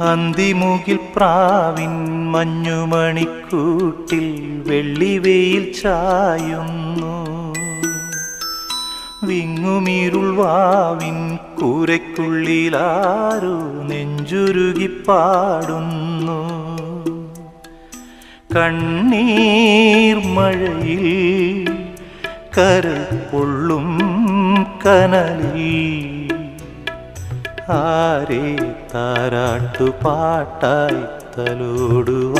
അന്തിമുകിൽ പ്രാവിൻ മഞ്ഞുമണിക്കൂട്ടിൽ വെള്ളിവെയിൽ ചായുന്നു. വിങ്ങുമീരുൾ വാവിൻ കൂരയ്ക്കുള്ളിലാരോ നെഞ്ചുരുകി പാടുന്നു. കണ്ണീർ മഴയിൽ കരൾ പൊള്ളും കനലിൽ ആരെ താരാട്ടുപാട്ടായി തലോടുവാൻ.